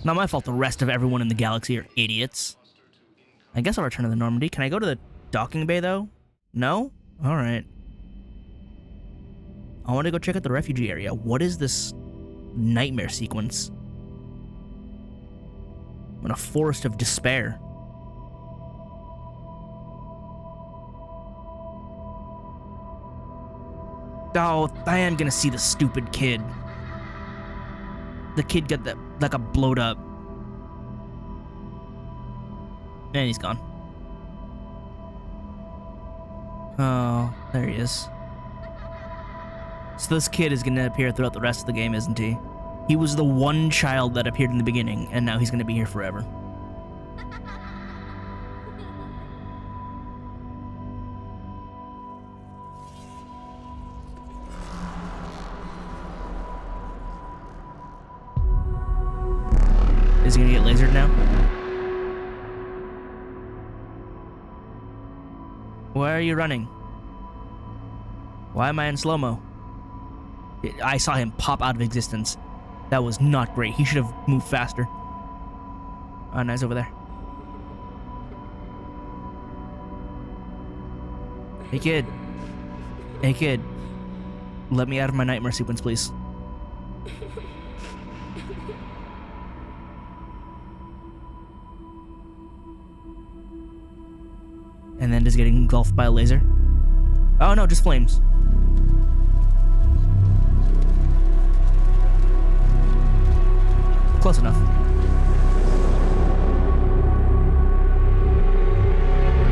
Not my fault the rest of everyone in the galaxy are idiots. I guess I'll return to the Normandy. Can I go to the docking bay, though? No? Alright. I want to go check out the refugee area. What is this nightmare sequence? I'm in a forest of despair. Oh, I am gonna see the stupid kid. The kid got that like a blowed up. And he's gone. Oh, there he is. So this kid is gonna appear throughout the rest of the game, isn't he? He was the one child that appeared in the beginning, and now he's gonna be here forever. Is he gonna get lasered now? Why are you running? Why am I in slow-mo? I saw him pop out of existence. That was not great. He should have moved faster. Oh, nice over there. Hey, kid. Hey, kid. Let me out of my nightmare sequence, please. And then just getting engulfed by a laser. Oh no, just flames. Close enough.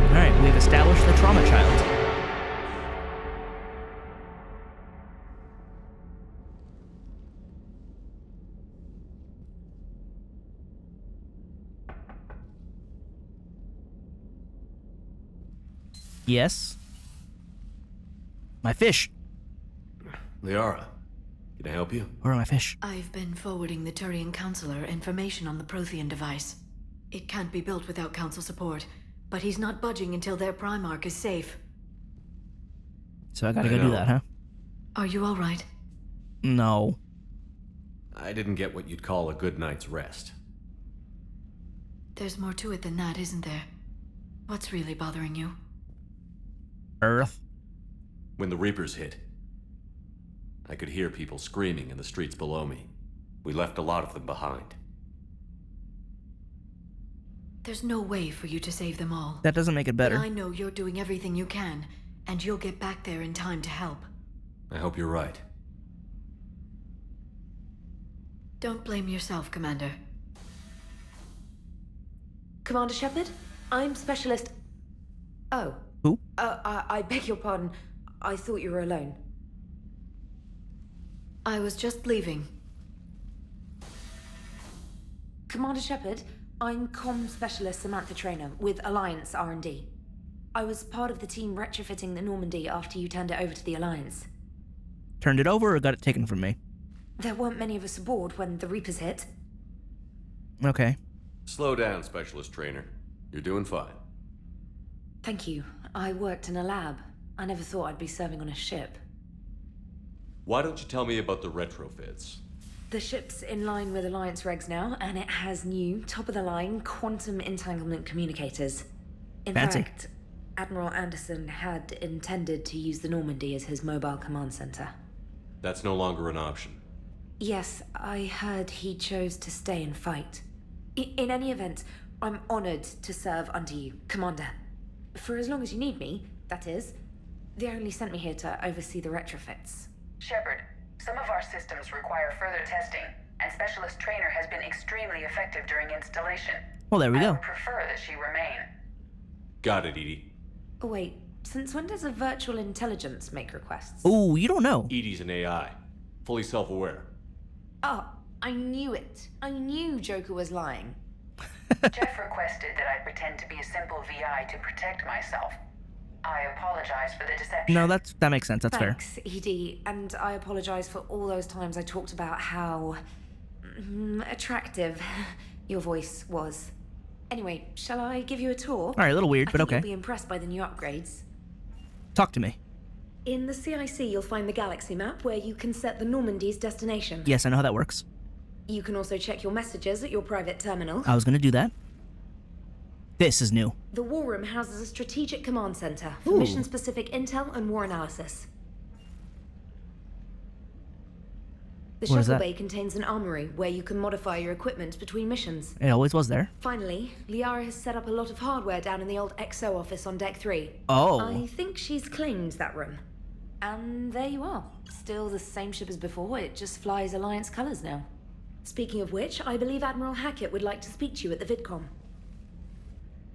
Alright, we've established the trauma child. Yes. My fish. Liara, can I help you? Where are my fish? I've been forwarding the Turian Counselor information on the Prothean device. It can't be built without Council support, but he's not budging until their Primarch is safe. So I gotta go do that, huh? Are you alright? No. I didn't get what you'd call a good night's rest. There's more to it than that, isn't there? What's really bothering you? Earth. When the Reapers hit, I could hear people screaming in the streets below me. We left a lot of them behind. There's no way for you to save them all. That doesn't make it better. But I know you're doing everything you can, and you'll get back there in time to help. I hope you're right. Don't blame yourself, Commander. Commander Shepard, I'm Specialist... Oh. Who? I beg your pardon. I thought you were alone. I was just leaving. Commander Shepard, I'm Comm Specialist Samantha Traynor with Alliance R&D. I was part of the team retrofitting the Normandy after you turned it over to the Alliance. Turned it over or got it taken from me? There weren't many of us aboard when the Reapers hit. Okay. Slow down, Specialist Trainer. You're doing fine. Thank you. I worked in a lab. I never thought I'd be serving on a ship. Why don't you tell me about the retrofits? The ship's in line with Alliance regs now, and it has new, top-of-the-line quantum entanglement communicators. In Fancy. fact, Admiral Anderson had intended to use the Normandy as his mobile command center. That's no longer an option. Yes, I heard he chose to stay and fight. In any event, I'm honored to serve under you, Commander. For as long as you need me, that is. They only sent me here to oversee the retrofits. Shepard, some of our systems require further testing, and Specialist Trainer has been extremely effective during installation. Well, there we I go. would prefer that she remain. Got it, Edie. Oh, wait, since when does a virtual intelligence make requests? Oh, you don't know. Edie's an AI. Fully self-aware. Oh, I knew it. I knew Joker was lying. Jeff requested that I pretend to be a simple VI to protect myself. I apologize for the deception. No, that makes sense. That's fair. Thanks, Edie, and I apologize for all those times I talked about how... attractive your voice was. Anyway, shall I give you a tour? All right, a little weird, but okay. You'll be impressed by the new upgrades. Talk to me. In the CIC, you'll find the galaxy map where you can set the Normandy's destination. Yes, I know how that works. You can also check your messages at your private terminal. I was gonna do that. This is new. The War Room houses a strategic command center for Ooh. mission-specific intel and war analysis. The What is shuttle that? bay contains an armory where you can modify your equipment between missions. It always was there. Finally, Liara has set up a lot of hardware down in the old XO office on Deck 3. Oh. I think she's claimed that room. And there you are. Still the same ship as before, it just flies Alliance colors now. Speaking of which, I believe Admiral Hackett would like to speak to you at the VidCom.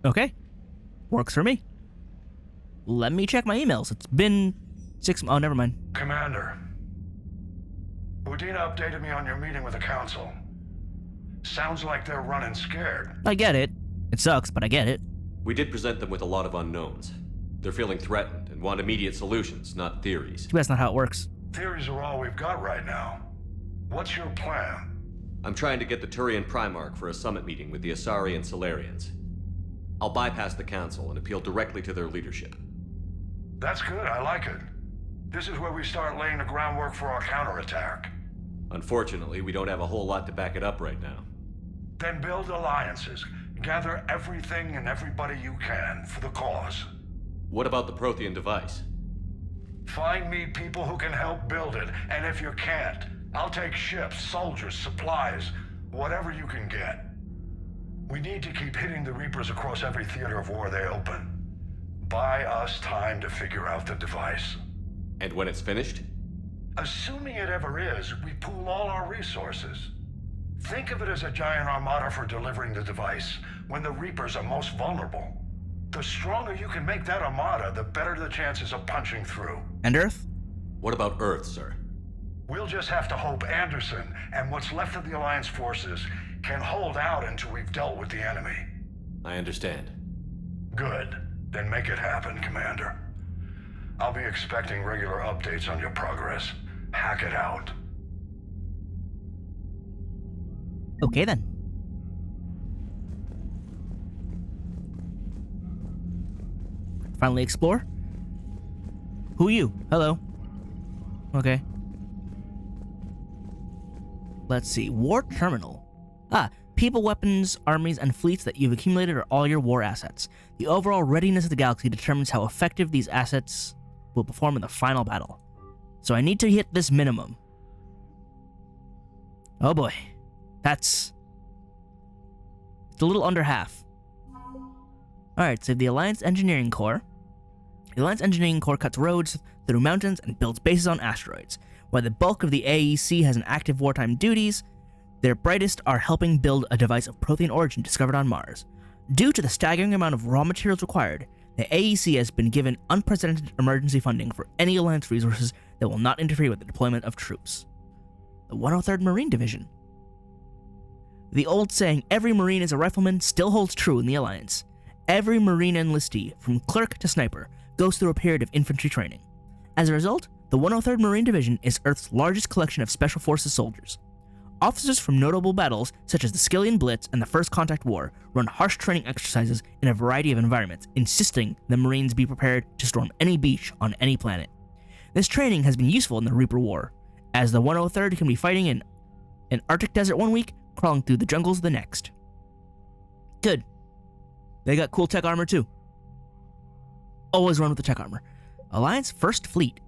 Okay. Works for me. Let me check my emails. It's been 6 months. Oh, never mind. Commander, Udina updated me on your meeting with the Council. Sounds like they're running scared. I get it. It sucks, but I get it. We did present them with a lot of unknowns. They're feeling threatened and want immediate solutions, not theories. That's not how it works. Theories are all we've got right now. What's your plan? I'm trying to get the Turian Primarch for a summit meeting with the Asari and Solarians. I'll bypass the Council and appeal directly to their leadership. That's good, I like it. This is where we start laying the groundwork for our counterattack. Unfortunately, we don't have a whole lot to back it up right now. Then build alliances. Gather everything and everybody you can for the cause. What about the Prothean device? Find me people who can help build it, and if you can't, I'll take ships, soldiers, supplies, whatever you can get. We need to keep hitting the Reapers across every theater of war they open. Buy us time to figure out the device. And when it's finished? Assuming it ever is, we pool all our resources. Think of it as a giant armada for delivering the device, when the Reapers are most vulnerable. The stronger you can make that armada, the better the chances of punching through. And Earth? What about Earth, sir? We'll just have to hope Anderson and what's left of the Alliance forces can hold out until we've dealt with the enemy. I understand. Good. Then make it happen, Commander. I'll be expecting regular updates on your progress. Hack it out. Okay then. Finally explore? Who are you? Hello. Okay. Let's see. War terminal. People, weapons, armies, and fleets that you've accumulated are all your war assets. The overall readiness of the galaxy determines how effective these assets will perform in the final battle. So I need to hit this minimum. Oh boy. It's a little under half. Alright, so the Alliance Engineering Corps. The Alliance Engineering Corps cuts roads through mountains and builds bases on asteroids. While the bulk of the AEC has an active wartime duties, their brightest are helping build a device of Prothean origin discovered on Mars. Due to the staggering amount of raw materials required, the AEC has been given unprecedented emergency funding for any Alliance resources that will not interfere with the deployment of troops. The 103rd Marine Division. The old saying, every Marine is a rifleman, still holds true in the Alliance. Every Marine enlistee, from clerk to sniper, goes through a period of infantry training. As a result, the 103rd Marine Division is Earth's largest collection of Special Forces soldiers. Officers from notable battles, such as the Skillian Blitz and the First Contact War, run harsh training exercises in a variety of environments, insisting the Marines be prepared to storm any beach on any planet. This training has been useful in the Reaper War, as the 103rd can be fighting in an Arctic desert one week, crawling through the jungles the next. Good. They got cool tech armor too. Always run with the tech armor. Alliance First Fleet.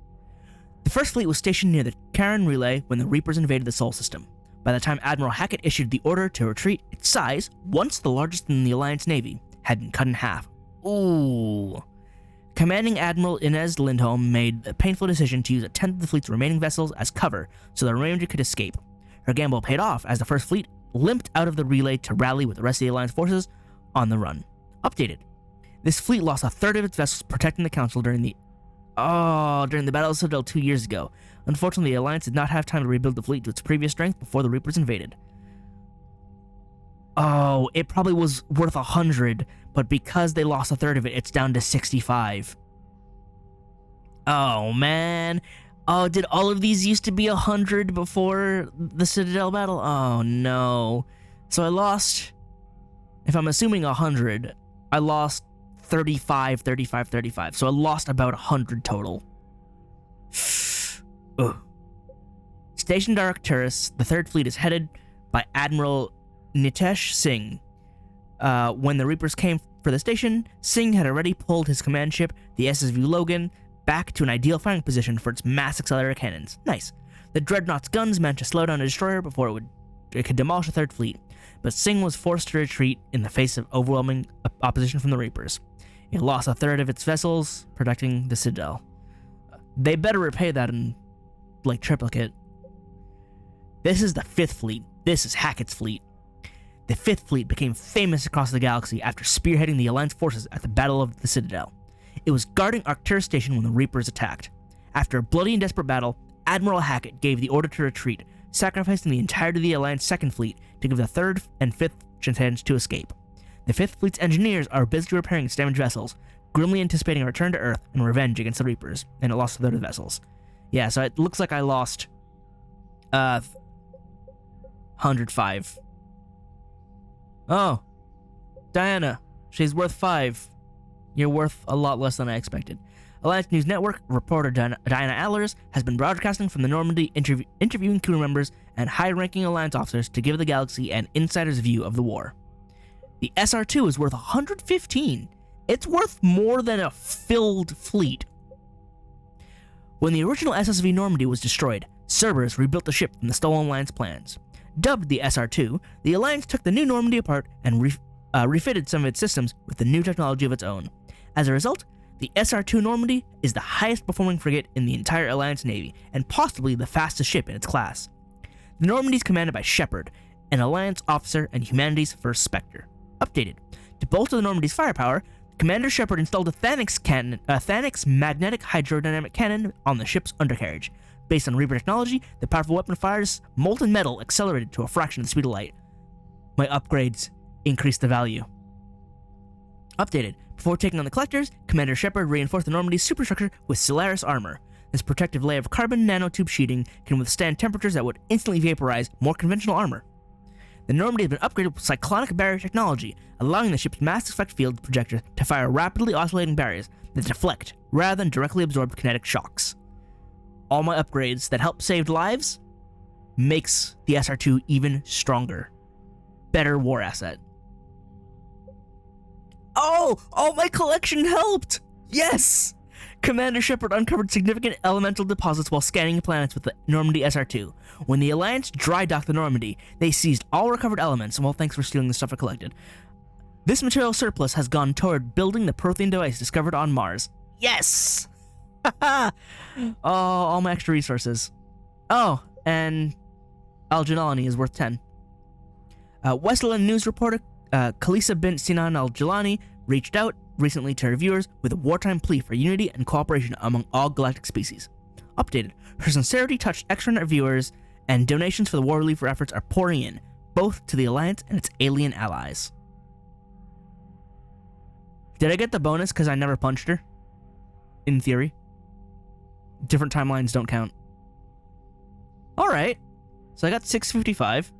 The First Fleet was stationed near the Charon Relay when the Reapers invaded the Sol System. By the time Admiral Hackett issued the order to retreat, its size, once the largest in the Alliance Navy, had been cut in half. Ooh. Commanding Admiral Inez Lindholm made the painful decision to use a tenth of the fleet's remaining vessels as cover so the remainder could escape. Her gamble paid off as the First Fleet limped out of the relay to rally with the rest of the Alliance forces on the run. Updated. This fleet lost a third of its vessels protecting the Council during the Battle of Citadel 2 years ago. Unfortunately, the Alliance did not have time to rebuild the fleet to its previous strength before the Reapers invaded. Oh, it probably was worth 100, but because they lost a third of it, it's down to 65. Oh, man. Oh, did all of these used to be 100 before the Citadel battle? Oh, no. So I lost, if I'm assuming 100, I lost 35. So I lost about 100 total. Ugh. Stationed Arcturus, the Third Fleet is headed by Admiral Nitesh Singh. When the Reapers came for the station, Singh had already pulled his command ship, the SSV Logan, back to an ideal firing position for its mass accelerator cannons. Nice. The Dreadnought's guns managed to slow down a destroyer before it could demolish a third fleet, but Singh was forced to retreat in the face of overwhelming opposition from the Reapers. It lost a third of its vessels, protecting the Citadel. They better repay that in, like, triplicate. This is the 5th Fleet. This is Hackett's fleet. The 5th Fleet became famous across the galaxy after spearheading the Alliance forces at the Battle of the Citadel. It was guarding Arcturus Station when the Reapers attacked. After a bloody and desperate battle, Admiral Hackett gave the order to retreat, sacrificing the entirety of the Alliance 2nd Fleet to give the 3rd and 5th chance to escape. The 5th Fleet's engineers are busy repairing its damaged vessels, grimly anticipating a return to Earth and revenge against the Reapers, and it lost a third of the vessels. Yeah, so it looks like I lost 105. Oh, Diana, she's worth 5. You're worth a lot less than I expected. Alliance News Network reporter Diana Allers has been broadcasting from the Normandy, interviewing crew members and high-ranking Alliance officers to give the galaxy an insider's view of the war. The SR-2 is worth 115. It's worth more than a filled fleet. When the original SSV Normandy was destroyed, Cerberus rebuilt the ship from the stolen Alliance plans. Dubbed the SR-2, the Alliance took the new Normandy apart and refitted some of its systems with the new technology of its own. As a result, the SR-2 Normandy is the highest performing frigate in the entire Alliance Navy, and possibly the fastest ship in its class. The Normandy is commanded by Shepard, an Alliance officer and humanity's first Spectre. Updated. To bolster the Normandy's firepower, Commander Shepard installed a Thanix magnetic hydrodynamic cannon on the ship's undercarriage. Based on Reaper technology, the powerful weapon fires molten metal accelerated to a fraction of the speed of light. My upgrades increased the value. Updated. Before taking on the Collectors, Commander Shepard reinforced the Normandy's superstructure with Solaris armor. This protective layer of carbon nanotube sheeting can withstand temperatures that would instantly vaporize more conventional armor. The Normandy has been upgraded with cyclonic barrier technology, allowing the ship's mass effect field projector to fire rapidly oscillating barriers that deflect rather than directly absorb kinetic shocks. All my upgrades that help save lives makes the SR-2 even stronger. Better war asset. Oh, my collection helped! Yes! Commander Shepard uncovered significant elemental deposits while scanning planets with the Normandy SR-2. When the Alliance dry docked the Normandy, they seized all recovered elements, well, thanks for stealing the stuff I collected. This material surplus has gone toward building the Prothean device discovered on Mars. Yes! Oh, all my extra resources. Oh, and Al-Jalani is worth 10. Westland news reporter Khalisa bint Sinan Al-Jalani reached out recently to her viewers with a wartime plea for unity and cooperation among all galactic species. Updated. Her sincerity touched extranet viewers, and donations for the war relief efforts are pouring in, both to the Alliance and its alien allies. Did I get the bonus because I never punched her? In theory. Different timelines don't count. Alright. So I got 655.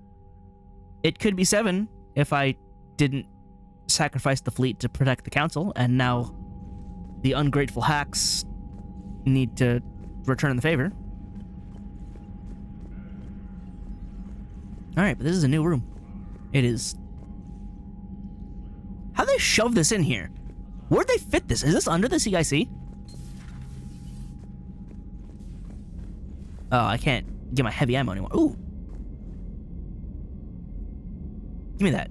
It could be 7 if I didn't sacrifice the fleet to protect the council, and now the ungrateful hacks need to return the favor. Alright, but this is a new room. It is. How'd they shove this in here? Where'd they fit this? Is this under the CIC? Oh, I can't get my heavy ammo anymore. Ooh. Give me that.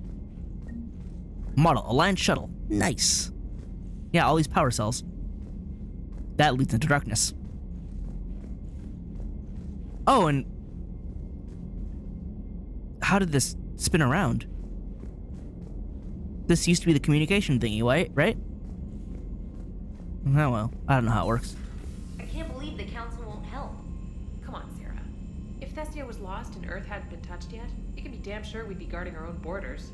Model, Alliance shuttle. Nice. Yeah, all these power cells. That leads into darkness. Oh, and how did this spin around? This used to be the communication thingy, right? Oh well, I don't know how it works. I can't believe the council won't help. Come on, Sarah. If Thestia was lost and Earth hadn't been touched yet, you can be damn sure we'd be guarding our own borders.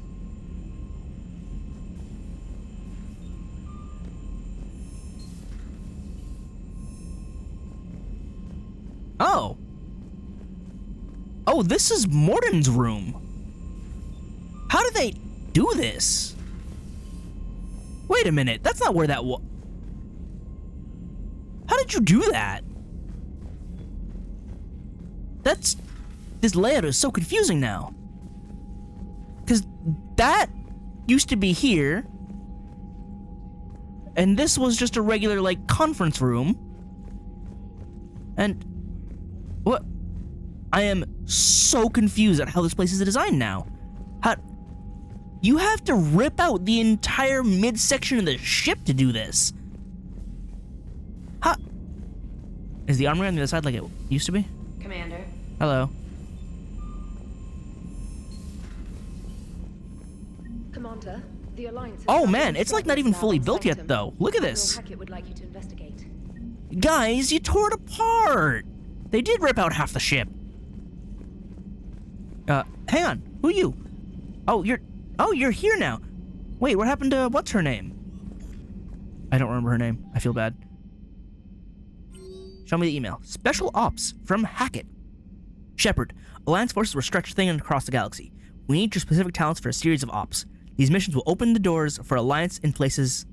Oh! Oh, this is Morden's room. How did they do this? Wait a minute, that's not where that was. How did you do that? This layout is so confusing now. that used to be here. And this was just a regular, like, conference room. And what? I am so confused at how this place is designed now. How? You have to rip out the entire midsection of the ship to do this. How? Is the armory on the other side like it used to be? Commander. Hello. Commander, the Alliance. Oh man, it's like not even fully built yet though. Look at this. Hackett would like you to investigate. Guys, you tore it apart. They did rip out half the ship. Hang on. Who are you? Oh, you're here now. Wait, what happened to what's her name? I don't remember her name. I feel bad. Show me the email. Special Ops from Hackett. Shepard, Alliance forces were stretched thin and across the galaxy. We need your specific talents for a series of ops. These missions will open the doors for Alliance in places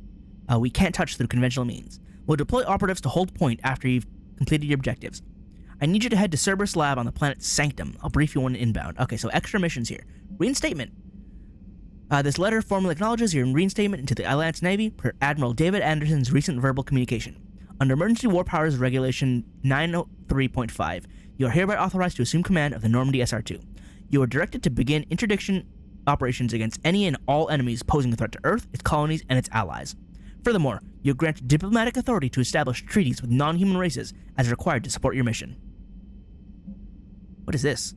we can't touch through conventional means. We'll deploy operatives to hold point after you've completed your objectives. I need you to head to Cerberus lab on the planet Sanctum. I'll brief you on inbound. Okay, so extra missions here. Reinstatement. This letter formally acknowledges your reinstatement into the Alliance Navy per Admiral David Anderson's recent verbal communication. Under Emergency War Powers Regulation 903.5, you are hereby authorized to assume command of the Normandy SR-2. You are directed to begin interdiction operations against any and all enemies posing a threat to Earth, its colonies, and its allies. Furthermore, you are granted diplomatic authority to establish treaties with non-human races as required to support your mission. What is this?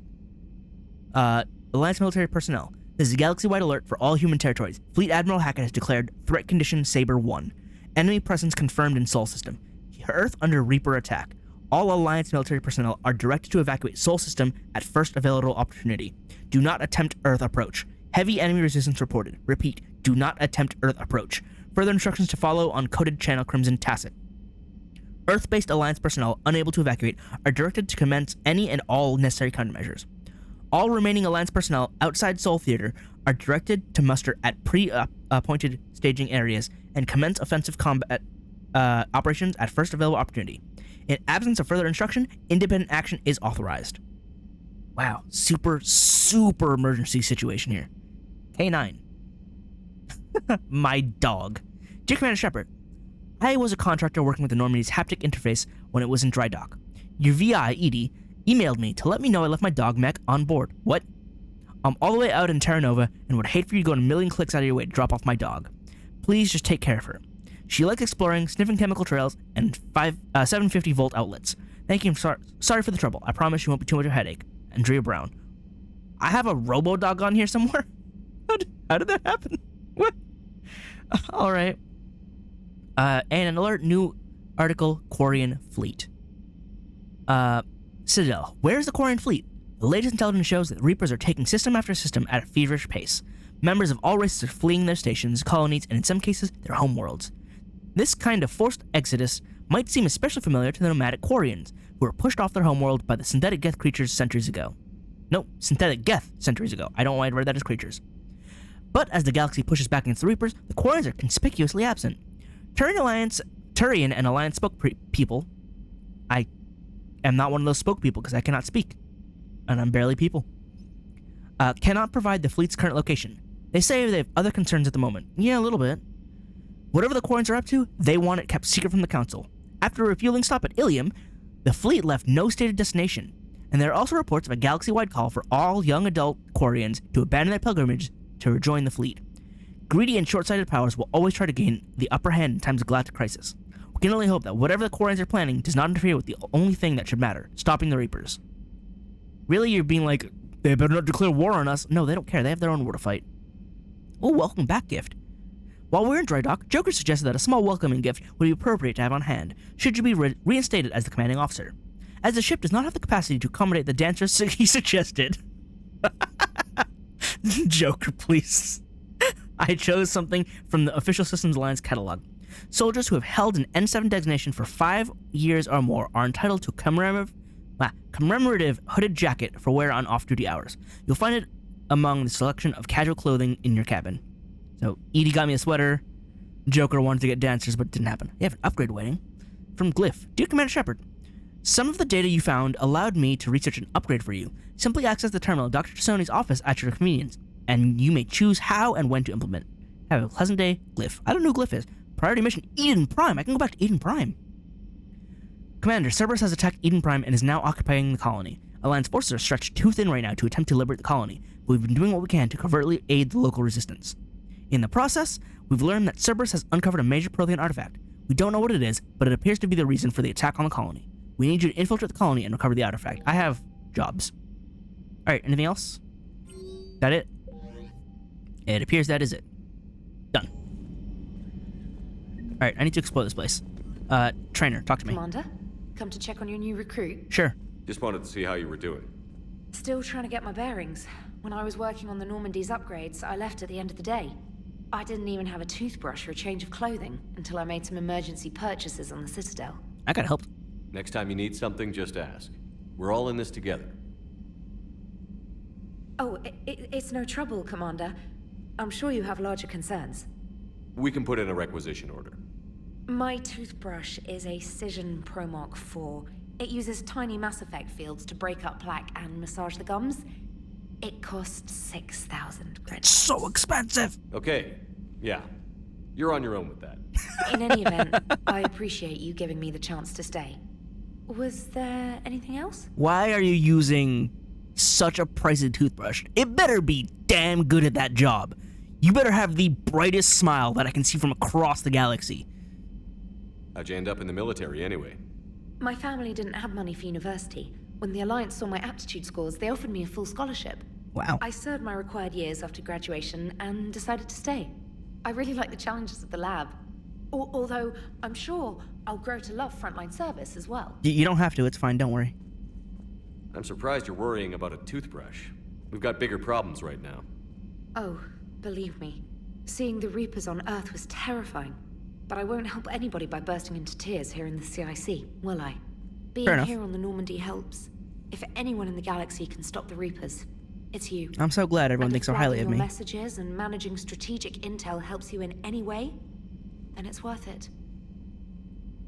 Alliance military personnel. This is a galaxy-wide alert for all human territories. Fleet Admiral Hackett has declared Threat Condition Saber 1. Enemy presence confirmed in Sol System. Earth under Reaper attack. All Alliance military personnel are directed to evacuate Sol System at first available opportunity. Do not attempt Earth approach. Heavy enemy resistance reported. Repeat, do not attempt Earth approach. Further instructions to follow on coded channel Crimson Tacit. Earth-based Alliance personnel unable to evacuate are directed to commence any and all necessary countermeasures. All remaining Alliance personnel outside Sol Theater are directed to muster at pre-appointed staging areas and commence offensive combat operations at first available opportunity. In absence of further instruction, independent action is authorized. Wow, super emergency situation here. K9. My dog. Dear Commander Shepard, I was a contractor working with the Normandy's haptic interface when it was in dry dock. Your VI, Edie, emailed me to let me know I left my dog mech on board. What? I'm all the way out in Terra Nova and would hate for you to go a million clicks out of your way to drop off my dog. Please just take care of her. She likes exploring, sniffing chemical trails, and 750-volt outlets. Thank you. Sorry for the trouble. I promise you won't be too much of a headache. Andrea Brown. I have a robo-dog on here somewhere? How did that happen? What? Alright. And an alert, new article, Quarian Fleet. Citadel. Where's the Quarian Fleet? The latest intelligence shows that Reapers are taking system after system at a feverish pace. Members of all races are fleeing their stations, colonies, and in some cases, their homeworlds. This kind of forced exodus might seem especially familiar to the nomadic Quarians, who were pushed off their homeworld by the synthetic Geth creatures centuries ago. No, synthetic Geth centuries ago. I don't know why I read that as creatures. But as the galaxy pushes back against the Reapers, the Quarians are conspicuously absent. Turian and Alliance spokespeople. I am not one of those spokespeople because I cannot speak. And I'm barely people. Cannot provide the fleet's current location. They say they have other concerns at the moment. Yeah, a little bit. Whatever the Quarians are up to, they want it kept secret from the Council. After a refueling stop at Ilium, the fleet left no stated destination, and there are also reports of a galaxy-wide call for all young adult Quarians to abandon their pilgrimage to rejoin the fleet. Greedy and short-sighted powers will always try to gain the upper hand in times of galactic crisis. We can only hope that whatever the Quarians are planning does not interfere with the only thing that should matter, stopping the Reapers. Really, you're being like, they better not declare war on us? No, they don't care. They have their own war to fight. Oh, welcome back gift. While we're in dry dock, Joker suggested that a small welcoming gift would be appropriate to have on hand, should you be reinstated as the commanding officer. As the ship does not have the capacity to accommodate the dancers he suggested. Joker, please. I chose something from the Official Systems Alliance catalog. Soldiers who have held an N7 designation for 5 years or more are entitled to commemorative hooded jacket for wear on off-duty hours. You'll find it among the selection of casual clothing in your cabin. So, Edie got me a sweater. Joker wanted to get dancers, but it didn't happen. You have an upgrade waiting. From Glyph. Dear Commander Shepard, some of the data you found allowed me to research an upgrade for you. Simply access the terminal at Dr. Tassoni's office at your convenience. and you may choose how and when to implement it. Have a pleasant day, Glyph. I don't know who Glyph is. Priority mission, Eden Prime. I can go back to Eden Prime. Commander, Cerberus has attacked Eden Prime and is now occupying the colony. Alliance forces are stretched too thin right now to attempt to liberate the colony, but we've been doing what we can to covertly aid the local resistance. In the process, we've learned that Cerberus has uncovered a major Prothean artifact. We don't know what it is, but it appears to be the reason for the attack on the colony. We need you to infiltrate the colony and recover the artifact. I have jobs. Alright, anything else? That it? It appears that is it. Done. Alright, I need to explore this place. Trainer, talk to me. Commander, come to check on your new recruit. Sure. Just wanted to see how you were doing. Still trying to get my bearings. When I was working on the Normandy's upgrades, I left at the end of the day. I didn't even have a toothbrush or a change of clothing until I made some emergency purchases on the Citadel. I got help. Next time you need something, just ask. We're all in this together. Oh, it's no trouble, Commander. I'm sure you have larger concerns. We can put in a requisition order. My toothbrush is a Cision Pro Mark 4. It uses tiny Mass Effect fields to break up plaque and massage the gums. It costs 6,000 credits. So expensive! Okay, yeah. You're on your own with that. In any event, I appreciate you giving me the chance to stay. Was there anything else? Why are you using such a pricey toothbrush? It better be damn good at that job. You better have the brightest smile that I can see from across the galaxy. How'd you end up in the military anyway? My family didn't have money for university. When the Alliance saw my aptitude scores, they offered me a full scholarship. Wow. I served my required years after graduation and decided to stay. I really like the challenges of the lab. Although, I'm sure I'll grow to love frontline service as well. You don't have to, it's fine, don't worry. I'm surprised you're worrying about a toothbrush. We've got bigger problems right now. Oh, believe me. Seeing the Reapers on Earth was terrifying. But I won't help anybody by bursting into tears here in the CIC, will I? Being here on the Normandy helps. If anyone in the galaxy can stop the Reapers, it's you. I'm so glad everyone thinks so highly of me. If messages and managing strategic intel helps you in any way, then it's worth it.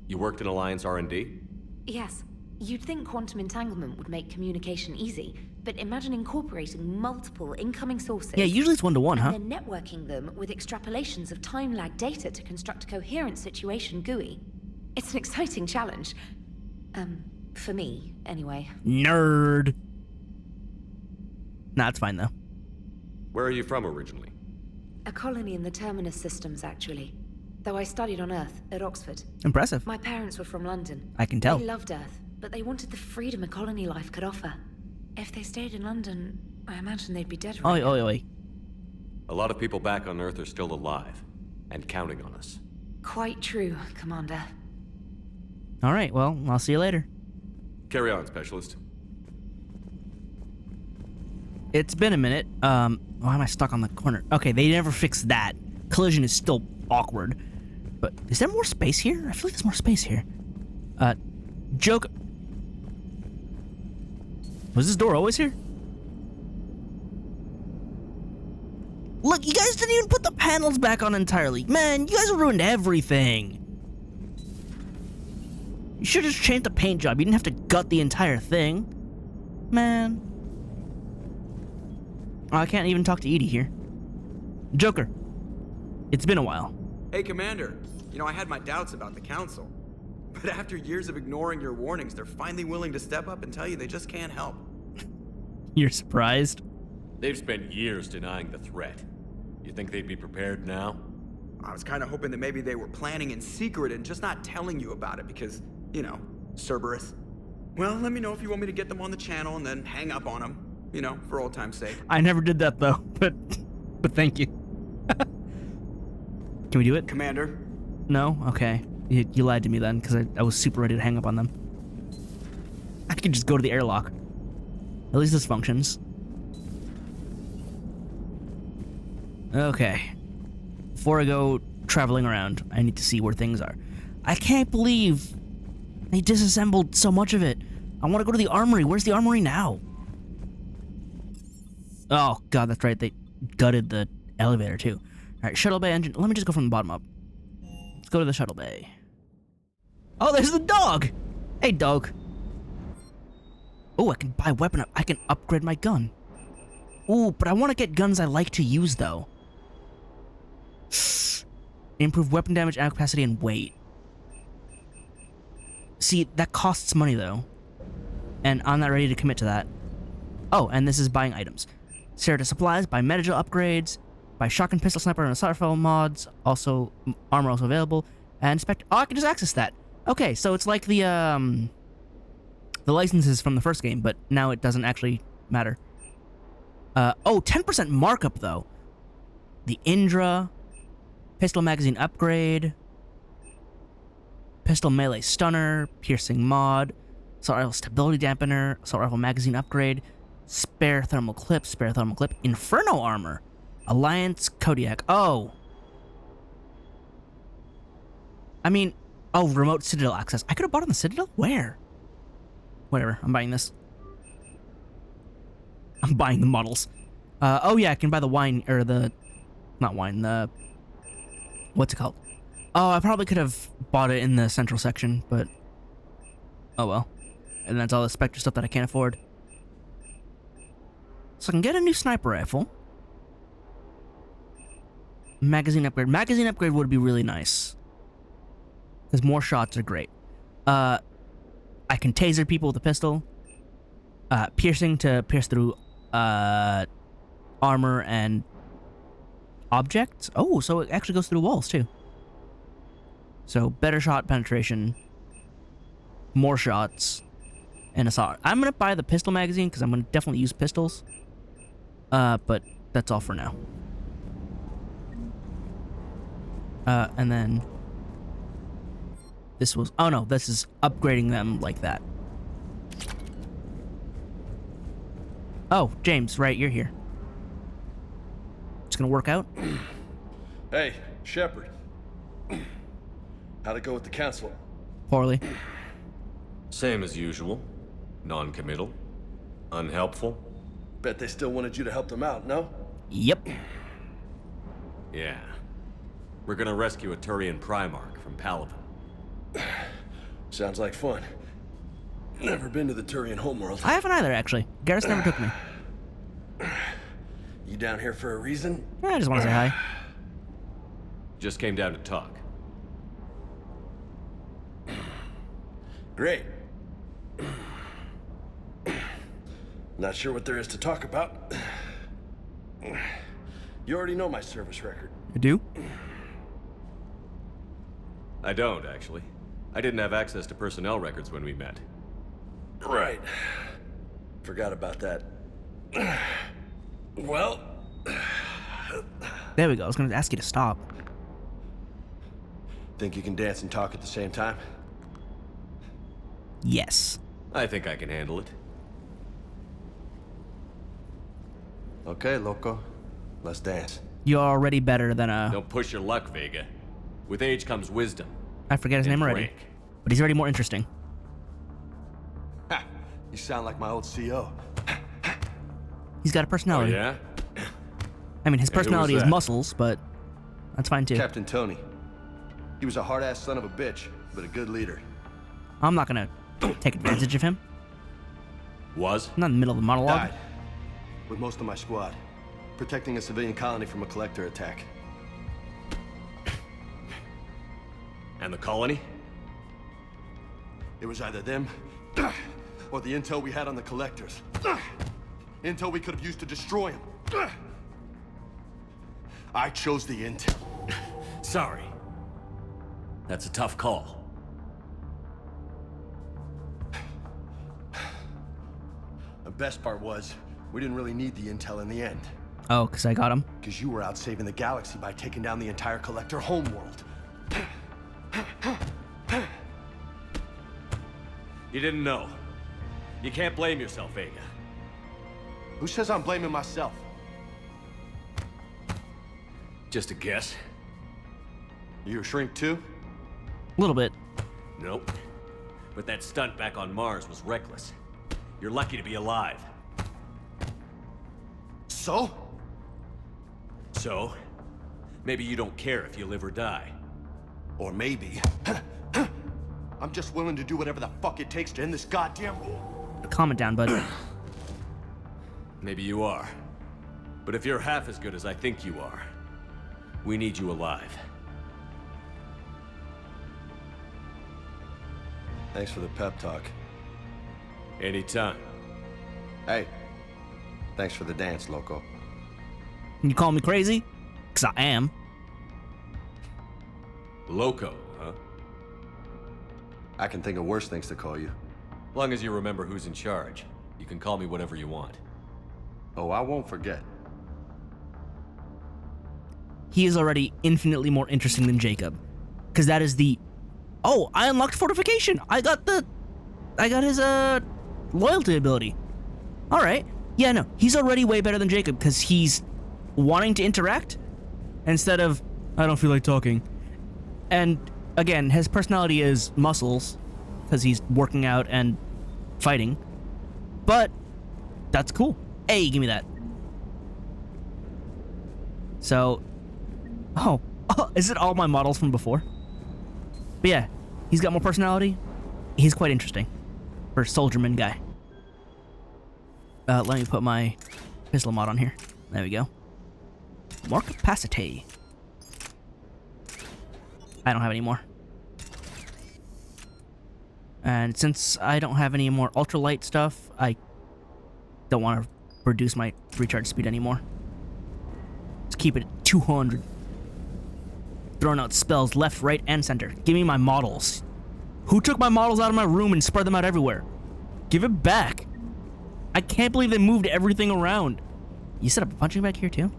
You worked in Alliance R&D? Yes. You'd think quantum entanglement would make communication easy, but imagine incorporating multiple incoming sources. Yeah, usually it's 1-to-1, huh? And then networking them with extrapolations of time-lag data to construct a coherent situation GUI. It's an exciting challenge. For me, anyway. Nerd. Nah, it's fine, though. Where are you from originally? A colony in the Terminus systems, actually. Though I studied on Earth, at Oxford. Impressive. My parents were from London. I can tell. They loved Earth, but they wanted the freedom a colony life could offer. If they stayed in London, I imagine they'd be dead right now. Oi. A lot of people back on Earth are still alive, and counting on us. Quite true, Commander. Alright, well, I'll see you later. Carry on, Specialist. It's been a minute. Why am I stuck on the corner? Okay, they never fixed that. Collision is still awkward. But is there more space here? I feel like there's more space here. Joke. Was this door always here? Look, you guys didn't even put the panels back on entirely. Man, you guys ruined everything. You should have just changed the paint job. You didn't have to gut the entire thing. Man. Oh, I can't even talk to Edie here. Joker. It's been a while. Hey, Commander. You know, I had my doubts about the Council. But after years of ignoring your warnings, they're finally willing to step up and tell you they just can't help. You're surprised? They've spent years denying the threat. You think they'd be prepared now? I was kind of hoping that maybe they were planning in secret and just not telling you about it because, you know, Cerberus. Well, let me know if you want me to get them on the channel and then hang up on them. You know, for old time's sake. I never did that though, but thank you. Can we do it? Commander? No? Okay. You lied to me then, because I was super ready to hang up on them. I could just go to the airlock. At least this functions. Okay. Before I go traveling around, I need to see where things are. I can't believe they disassembled so much of it. I want to go to the armory. Where's the armory now? Oh, God, that's right. They gutted the elevator, too. All right, shuttle bay engine. Let me just go from the bottom up. Let's go to the shuttle bay. Oh, there's the dog! Hey, dog. Oh, I can buy weapon up. I can upgrade my gun. Ooh, but I want to get guns I like to use, though. Improve weapon damage, ammo capacity, and weight. See, that costs money, though. And I'm not ready to commit to that. Oh, and this is buying items. Cerberus supplies, buy metagel upgrades, buy shotgun, pistol, sniper, and assault rifle mods. Also, armor also available. And oh, I can just access that. Okay, so it's like the licenses from the first game, but now it doesn't actually matter. 10% markup, though. The Indra, pistol magazine upgrade, pistol melee stunner, piercing mod, assault rifle stability dampener, assault rifle magazine upgrade, spare thermal clip, inferno armor, alliance Kodiak. Oh. I mean, remote Citadel access. I could have bought on the Citadel? Where? Whatever, I'm buying this. I'm buying the models. Oh yeah, I can buy the wine, or not wine, what's it called? Oh, I probably could have bought it in the central section, but oh well. And that's all the Spectre stuff that I can't afford. So I can get a new sniper rifle. Magazine upgrade. Magazine upgrade would be really nice. Because more shots are great. I can taser people with a pistol. Piercing to pierce through armor and objects. Oh, so it actually goes through walls too. So better shot penetration, more shots, and assault. I'm gonna buy the pistol magazine because I'm gonna definitely use pistols. But that's all for now. And then this was, oh no, this is upgrading them like that. Oh, James, right, you're here. It's gonna work out? Hey, Shepard. How'd it go with the council? Poorly. Same as usual. Non-committal. Unhelpful. Bet they still wanted you to help them out, no? Yep. Yeah. We're gonna rescue a Turian Primarch from Palaven. Sounds like fun. Never been to the Turian homeworld. I haven't either, actually. Garrus never took me. You down here for a reason? Yeah, I just want to say hi. Just came down to talk. Great. Not sure what there is to talk about. You already know my service record. You do? I don't, actually. I didn't have access to personnel records when we met. Right. Forgot about that. Well... There we go. I was going to ask you to stop. Think you can dance and talk at the same time? Yes. I think I can handle it. Okay, loco. Let's dance. You're already better than Don't push your luck, Vega. With age comes wisdom. I forget his name already. Rank. But he's already more interesting. Ha! You sound like my old CO. He's got a Oh, personality. yeah? I mean, his And who was personality is that? muscles, but that's fine too. Captain Tony. He was a hard-ass son of a bitch, but a good leader. I'm not going to take advantage of him. Was? I'm not in the middle of the monologue. Died. With most of my squad. Protecting a civilian colony from a collector attack. And the colony? It was either them, or the intel we had on the collectors. Intel we could have used to destroy them. I chose the intel. Sorry. That's a tough call. The best part was, we didn't really need the intel in the end. Oh, because I got him. Because you were out saving the galaxy by taking down the entire collector homeworld. You didn't know. You can't blame yourself, Vega. Who says I'm blaming myself? Just a guess. You a shrink too? A little bit. Nope. But that stunt back on Mars was reckless. You're lucky to be alive. So? So, maybe you don't care if you live or die. Or maybe... I'm just willing to do whatever the fuck it takes to end this goddamn war. Calm it down, bud. Maybe you are. But if you're half as good as I think you are, we need you alive. Thanks for the pep talk. Anytime. Hey, thanks for the dance, loco. You call me crazy? 'Cause I am. Loco, huh? I can think of worse things to call you. Long as you remember who's in charge, you can call me whatever you want. Oh, I won't forget. He is already infinitely more interesting than Jacob. Because that is the... Oh, I unlocked fortification! I got his, loyalty ability. Alright. Yeah, no, he's already way better than Jacob, because he's wanting to interact instead of, I don't feel like talking. And, again, his personality is muscles, because he's working out and fighting. But, that's cool. Hey, give me that. So... Oh, is it all my models from before? But yeah, he's got more personality. He's quite interesting for a soldierman guy. Let me put my pistol mod on here. There we go. More capacity. I don't have any more. And since I don't have any more ultralight stuff, I don't want to reduce my recharge speed anymore. Let's keep it at 200. Throwing out spells left, right, and center. Give me my models. Who took my models out of my room and spread them out everywhere? Give it back. I can't believe they moved everything around. You set up a punching bag here too?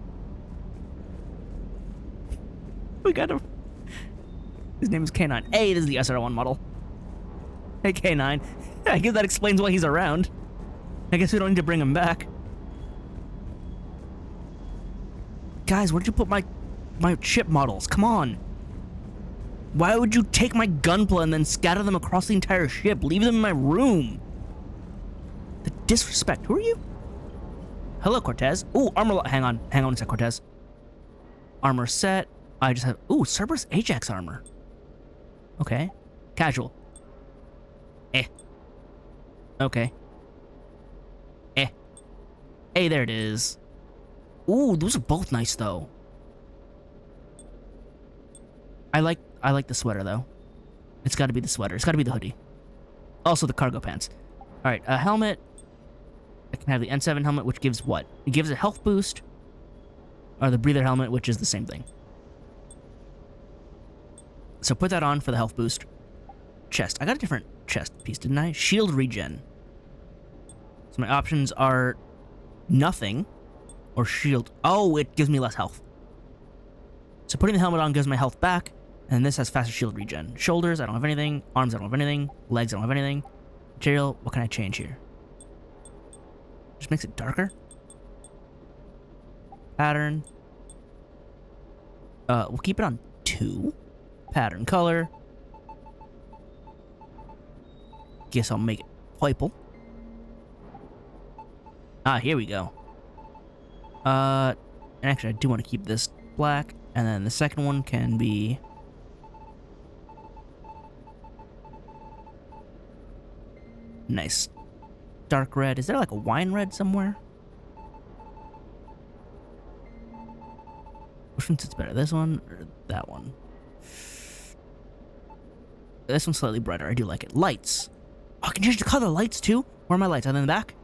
We got him. His name is K9. Hey, this is the SR1 model. Hey, K9. I guess that explains why he's around. I guess we don't need to bring him back. Guys, where'd you put my ship models? Come on. Why would you take my gunpla and then scatter them across the entire ship? Leave them in my room. The disrespect. Who are you? Hello, Cortez. Ooh, armor. Hang on a sec, Cortez. Armor set. I just have. Ooh, Cerberus Ajax armor. Okay. Casual. Okay. Hey, there it is. Ooh, those are both nice though. I like the sweater though. It's got to be the sweater. It's got to be the hoodie. Also the cargo pants. All right, a helmet. I can have the N7 helmet, which gives what? It gives a health boost. Or the breather helmet, which is the same thing. So put that on for the health boost. Chest. I got a different chest piece, didn't I? Shield regen. So my options are nothing or shield. Oh, it gives me less health. So putting the helmet on gives my health back, and this has faster shield regen. Shoulders, I don't have anything. Arms, I don't have anything. Legs, I don't have anything. Material, what can I change here? Just makes it darker. Pattern. We'll keep it on 2. Pattern color. Guess I'll make it purple. Ah, here we go. Actually, I do want to keep this black. And then the second one can be... nice. Dark red. Is there like a wine red somewhere? Which one sits better? This one or that one? This one's slightly brighter. I do like it. Lights. Oh, I can change the color lights too? Where are my lights? Are they in the back?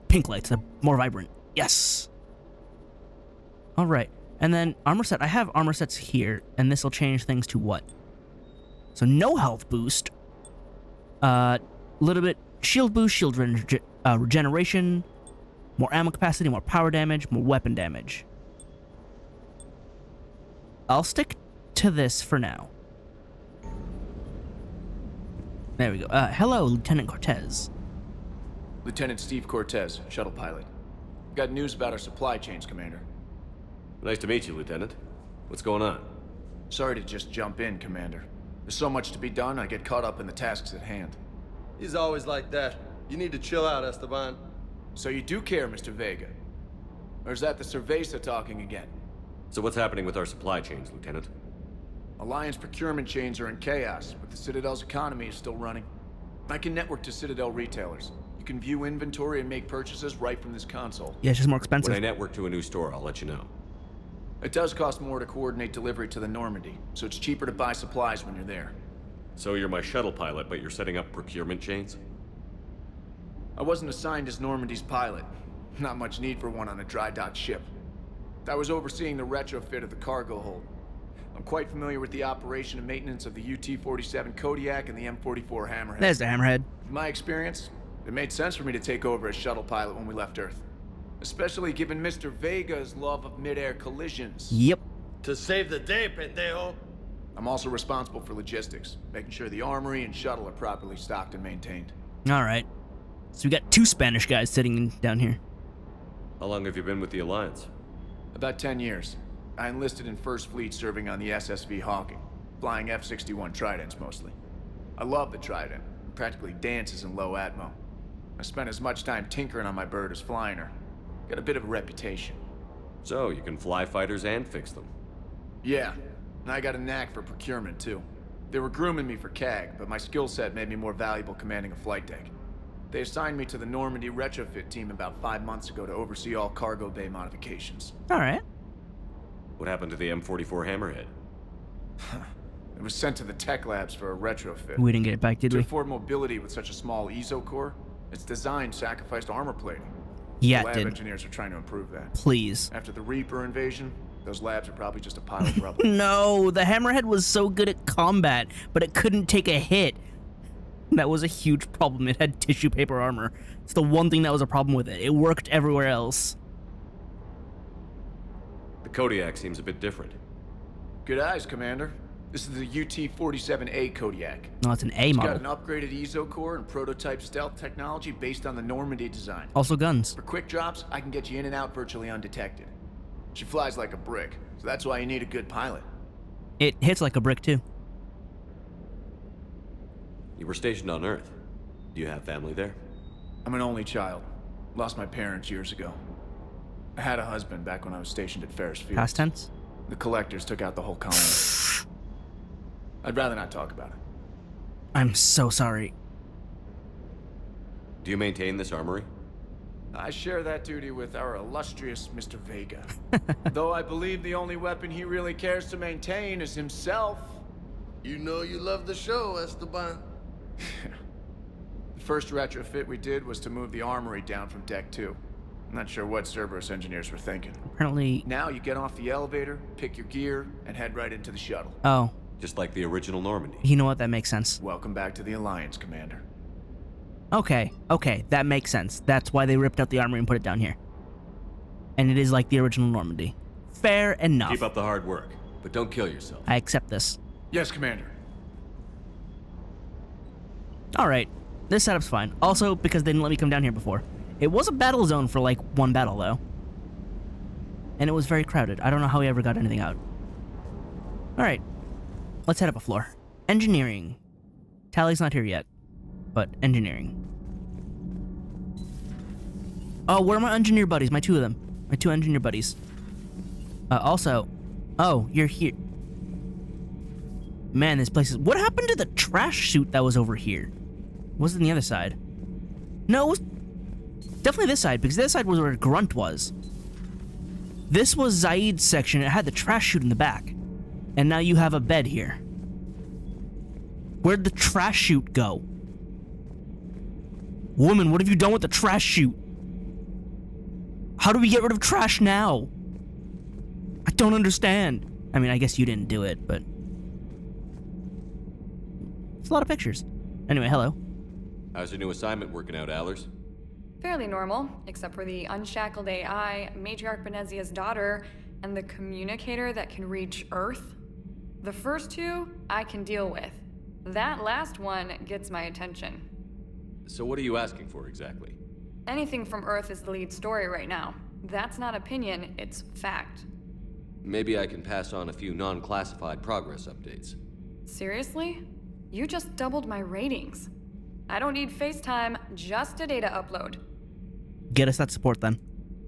Pink lights. They're more vibrant. Yes. All right. And then armor set. I have armor sets here, and this will change things to what? So no health boost. Little bit shield boost, shield regeneration, more ammo capacity, more power damage, more weapon damage. I'll stick to this for now. There we go. Hello, Lieutenant Cortez. Lieutenant Steve Cortez, shuttle pilot. Got news about our supply chains, Commander. Nice to meet you, Lieutenant. What's going on? Sorry to just jump in, Commander. There's so much to be done, I get caught up in the tasks at hand. He's always like that. You need to chill out, Esteban. So you do care, Mr. Vega? Or is that the Cerveza talking again? So what's happening with our supply chains, Lieutenant? Alliance procurement chains are in chaos, but the Citadel's economy is still running. I can network to Citadel retailers. You You can view inventory and make purchases right from this console. Yeah, it's just more expensive. When I network to a new store, I'll let you know. It does cost more to coordinate delivery to the Normandy, so it's cheaper to buy supplies when you're there. So you're my shuttle pilot, but you're setting up procurement chains? I wasn't assigned as Normandy's pilot. Not much need for one on a dry dock ship. I was overseeing the retrofit of the cargo hold. I'm quite familiar with the operation and maintenance of the UT-47 Kodiak and the M44 Hammerhead. There's the Hammerhead. In my experience, it made sense for me to take over as shuttle pilot when we left Earth. Especially given Mr. Vega's love of mid-air collisions. Yep. To save the day, pendejo. I'm also responsible for logistics, making sure the armory and shuttle are properly stocked and maintained. All right. So we got 2 Spanish guys sitting down here. How long have you been with the Alliance? About 10 years. I enlisted in First Fleet serving on the SSV Hawking, flying F-61 Tridents mostly. I love the Trident. It practically dances in low atmo. I spent as much time tinkering on my bird as flying her. Got a bit of a reputation. So, you can fly fighters and fix them. Yeah, and I got a knack for procurement too. They were grooming me for CAG, but my skill set made me more valuable commanding a flight deck. They assigned me to the Normandy retrofit team about 5 months ago to oversee all cargo bay modifications. All right. What happened to the M44 Hammerhead? It was sent to the tech labs for a retrofit. We didn't get it back, did To we? afford mobility with such a small ESO core, its design sacrificed armor plating. Yeah, The it lab did. engineers are trying to improve that. Please. After the Reaper invasion, those labs are probably just a pile of rubble. No, the Hammerhead was so good at combat, but it couldn't take a hit. That was a huge problem. It had tissue paper armor. It's the one thing that was a problem with it. It worked everywhere else. The Kodiak seems a bit different. Good eyes, Commander. This is the UT-47A Kodiak. No, it's an A It's model. got an upgraded ESO core and prototype stealth technology based on the Normandy design. Also guns. For quick drops, I can get you in and out virtually undetected. She flies like a brick, so that's why you need a good pilot. It hits like a brick, too. You were stationed on Earth. Do you have family there? I'm an only child. Lost my parents years ago. I had a husband back when I was stationed at Ferris Field. Past tense? The collectors took out the whole colony. I'd rather not talk about it. I'm so sorry. Do you maintain this armory? I share that duty with our illustrious Mr. Vega. Though I believe the only weapon he really cares to maintain is himself. You know you love the show, Esteban. The first retrofit we did was to move the armory down from Deck 2. I'm not sure what Cerberus engineers were thinking. Apparently... Now you get off the elevator, pick your gear, and head right into the shuttle. Oh. Just like the original Normandy. You know what? That makes sense. Welcome back to the Alliance, Commander. Okay. That makes sense. That's why they ripped out the armory and put it down here. And it is like the original Normandy. Fair enough. Keep up the hard work, but don't kill yourself. I accept this. Yes, Commander. Alright. This setup's fine. Also, because they didn't let me come down here before. It was a battle zone for, like, one battle, though. And it was very crowded. I don't know how we ever got anything out. Alright. Let's head up a floor. Engineering. Tally's not here yet. But engineering. Oh, where are my engineer buddies? My 2 of them. My 2 engineer buddies. Also... Oh, you're here. Man, this place is... What happened to the trash chute that was over here? Was it on the other side? No, it was definitely this side, because this side was where Grunt was. This was Zaid's section. It had the trash chute in the back. And now you have a bed here. Where'd the trash chute go? Woman, what have you done with the trash chute? How do we get rid of trash now? I don't understand. I mean, I guess you didn't do it, but... It's a lot of pictures. Anyway, hello. How's your new assignment working out, Allers? Fairly normal, except for the unshackled AI, Matriarch Benezia's daughter, and the communicator that can reach Earth. The first 2, I can deal with. That last one gets my attention. So what are you asking for exactly? Anything from Earth is the lead story right now. That's not opinion, it's fact. Maybe I can pass on a few non-classified progress updates. Seriously? You just doubled my ratings. I don't need FaceTime, just a data upload. Get us that support then.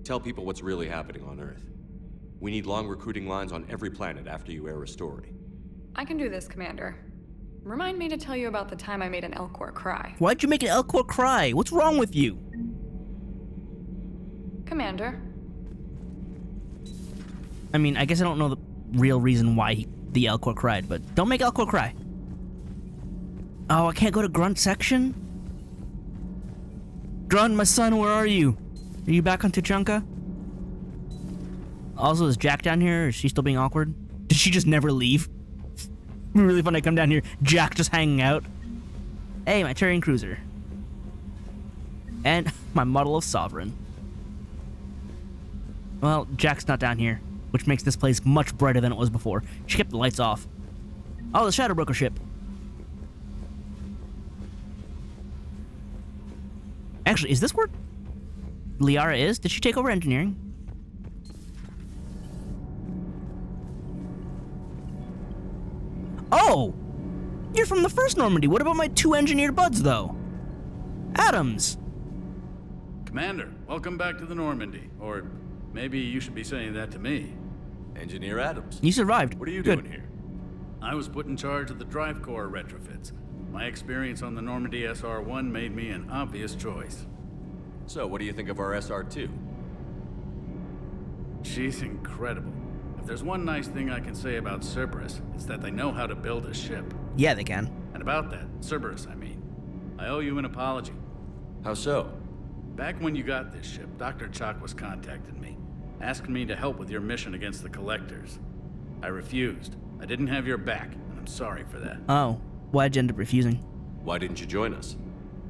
Tell people what's really happening on Earth. We need long recruiting lines on every planet after you air a story. I can do this, Commander. remind me to tell you about the time I made an Elcor cry. Why'd you make an Elcor cry? What's wrong with you? Commander. I mean, I guess I don't know the real reason why the Elcor cried, but don't make Elcor cry. Oh, I can't go to Grunt section? Grunt, my son, where are you? Are you back on Tuchanka? Also, is Jack down here, or is she still being awkward? Did she just never leave? It'd be really fun to come down here, Jack just hanging out. Hey, my Turian cruiser. And my model of Sovereign. Well, Jack's not down here, which makes this place much brighter than it was before. She kept the lights off. Oh, the Shadow Broker ship. Actually, is this where Liara is? Did she take over engineering? Oh! You're from the first Normandy. What about my 2 engineer buds, though? Adams! Commander, welcome back to the Normandy. Or maybe you should be saying that to me. Engineer Adams. You survived. What are you Good. doing here? I was put in charge of the drive core retrofits. My experience on the Normandy SR-1 made me an obvious choice. So, what do you think of our SR-2? She's incredible. If there's one nice thing I can say about Cerberus, it's that they know how to build a ship. Yeah, they can. And about that, Cerberus, I mean. I owe you an apology. How so? Back when you got this ship, Dr. Chalk was contacting me, asking me to help with your mission against the Collectors. I refused. I didn't have your back, and I'm sorry for that. Oh, why'd you end up refusing? Why didn't you join us?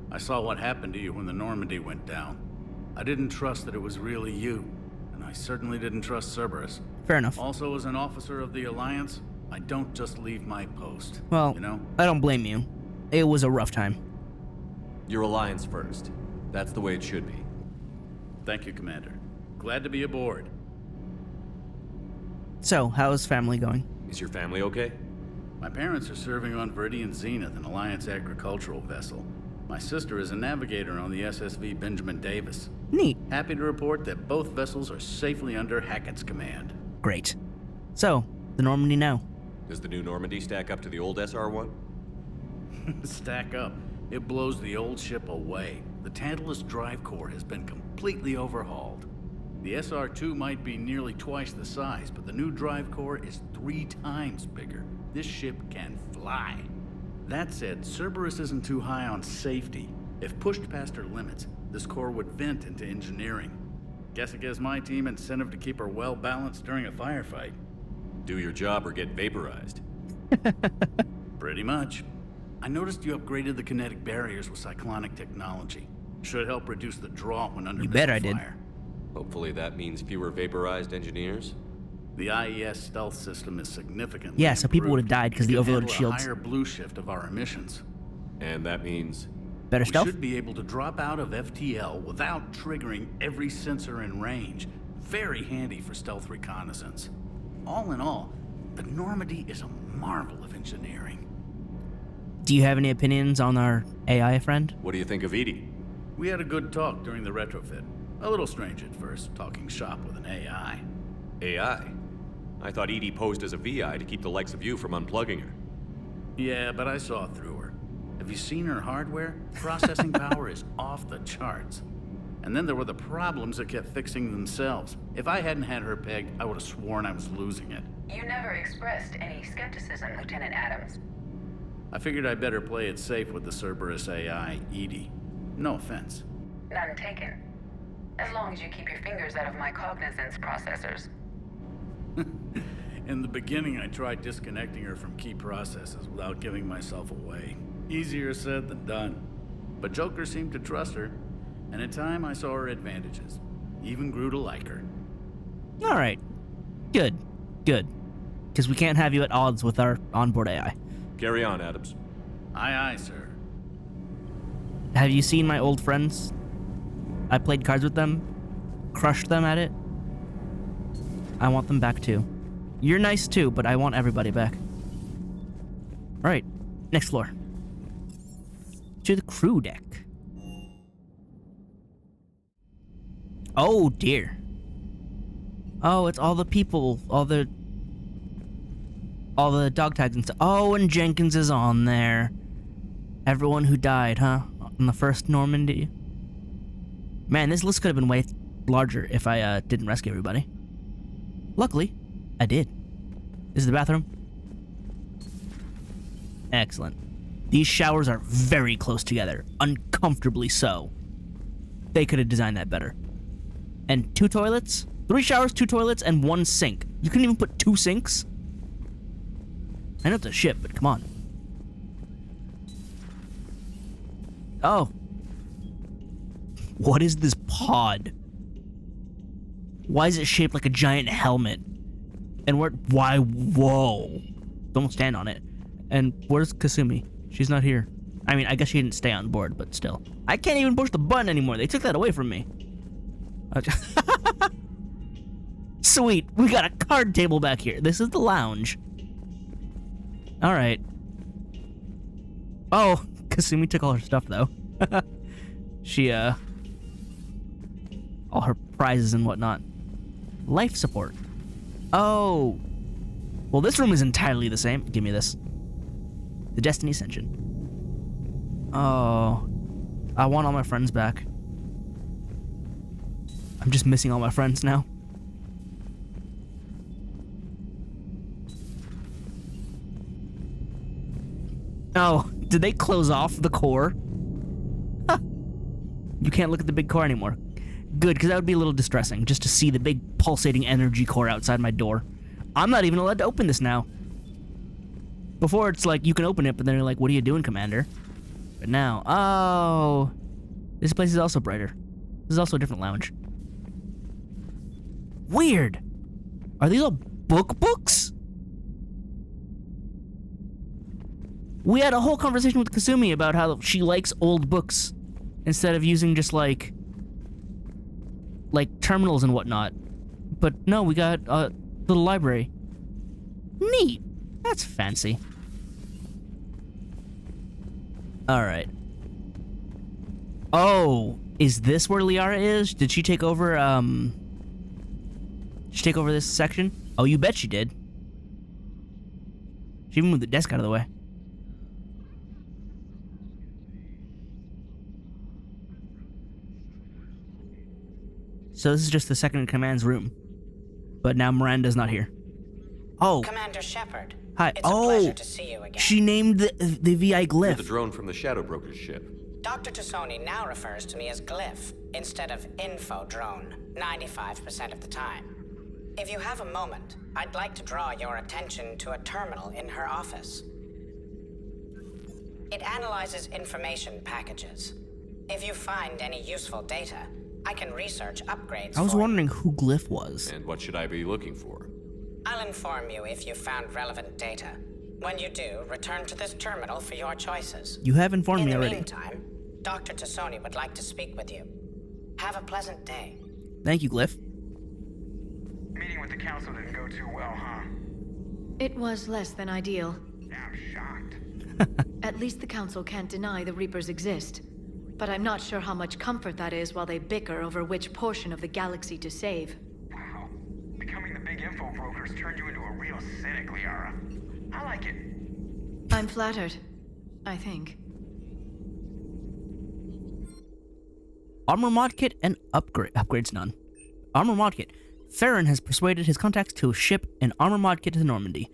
I saw what happened to you when the Normandy went down. I didn't trust that it was really you, and I certainly didn't trust Cerberus. Fair enough. Also, as an officer of the Alliance, I don't just leave my post. Well, you know? I don't blame you. It was a rough time. Your Alliance first. That's the way it should be. Thank you, Commander. Glad to be aboard. So, how's family going? Is your family okay? My parents are serving on Viridian Zenith, an Alliance agricultural vessel. My sister is a navigator on the SSV Benjamin Davis. Neat. Happy to report that both vessels are safely under Hackett's command. Great. So, the Normandy now. Does the new Normandy stack up to the old SR-1? Stack up. It blows the old ship away. The Tantalus drive core has been completely overhauled. The SR-2 might be nearly twice the size, but the new drive core is 3 times bigger. This ship can fly. That said, Cerberus isn't too high on safety. If pushed past her limits, this core would vent into engineering. Guess it gives my team incentive to keep her well balanced during a firefight. Do your job or get vaporized. Pretty much. I noticed you upgraded the kinetic barriers with cyclonic technology. Should help reduce the draw when under You bet I missile did. fire. Hopefully that means fewer vaporized engineers. The IES stealth system is significantly Yeah, so people would have improved. died because It the can overloaded handle a shields. higher blue shift of our emissions. And that means... Better We stealth? should be able to drop out of FTL without triggering every sensor in range. Very handy for stealth reconnaissance. All in all, the Normandy is a marvel of engineering. Do you have any opinions on our AI friend? What do you think of Edie? We had a good talk during the retrofit. A little strange at first, talking shop with an AI. AI? I thought Edie posed as a VI to keep the likes of you from unplugging her. Yeah, but I saw through her. Have you seen her hardware? Processing power is off the charts. And then there were the problems that kept fixing themselves. If I hadn't had her pegged, I would have sworn I was losing it. You never expressed any skepticism, Lieutenant Adams. I figured I'd better play it safe with the Cerberus AI, Edie. No offense. None taken. As long as you keep your fingers out of my cognizance processors. In the beginning, I tried disconnecting her from key processes without giving myself away. Easier said than done. But Joker seemed to trust her, and in time I saw her advantages. Even grew to like her. Alright. Good. Good. Because we can't have you at odds with our onboard AI. Carry on, Adams. Aye, aye, sir. Have you seen my old friends? I played cards with them. Crushed them at it. I want them back too. You're nice too, but I want everybody back. Alright. Next floor. To the crew deck. Oh dear. Oh, it's all the people, all the All the dog tags and stuff. Oh, and Jenkins is on there. Everyone who died, huh? On the first Normandy. Man, this list could have been way larger if I didn't rescue everybody. Luckily, I did. This is the bathroom. Excellent. These showers are very close together. Uncomfortably so. They could have designed that better. And 2 toilets? 3 showers, 2 toilets, and 1 sink. You couldn't even put 2 sinks? I know it's a ship, but come on. Oh. What is this pod? Why is it shaped like a giant helmet? And why? Whoa. Don't stand on it. And where's Kasumi? She's not here. I mean, I guess she didn't stay on board, but still. I can't even push the button anymore. They took that away from me. Sweet. We got a card table back here. This is the lounge. Alright. Oh, Kasumi took all her stuff, though. She, all her prizes and whatnot. Life support. Oh. Well, this room is entirely the same. Give me this. The Destiny Ascension. Oh. I want all my friends back. I'm just missing all my friends now. Oh, did they close off the core? Huh. You can't look at the big core anymore. Good, because that would be a little distressing, just to see the big pulsating energy core outside my door. I'm not even allowed to open this now. Before, it's like, you can open it, but then you're like, what are you doing, Commander? But now, oh. This place is also brighter. This is also a different lounge. Weird. Are these all books? We had a whole conversation with Kasumi about how she likes old books instead of using just like terminals and whatnot. But no, we got a little library. Neat. That's fancy. Alright. Oh, is this where Liara is? Did she take over, did she take over this section? Oh, you bet she did. She even moved the desk out of the way. So this is just the second in command's room. But now Miranda's not here. Oh. Commander Shepard. Hi. It's a pleasure to see you again. She named the VI Glyph. You're the drone from the Shadow Broker's ship. Dr. Tassoni now refers to me as Glyph instead of Info Drone 95% of the time. If you have a moment, I'd like to draw your attention to a terminal in her office. It analyzes information packages. If you find any useful data, I can research upgrades. I was wondering who Glyph was. And what should I be looking for? I'll inform you if you found relevant data. When you do, return to this terminal for your choices. You have informed me already. In the meantime, Dr. Tassoni would like to speak with you. Have a pleasant day. Thank you, Glyph. Meeting with the council didn't go too well, huh? It was less than ideal. I'm shocked. At least the council can't deny the Reapers exist. But I'm not sure how much comfort that is while they bicker over which portion of the galaxy to save. Wow. Becoming the big info brokers turned you into a real cynic, Liara. I like it. I'm flattered. I think. Armor mod kit and upgrades none. Armor mod kit. Farron has persuaded his contacts to ship an armor mod kit to Normandy.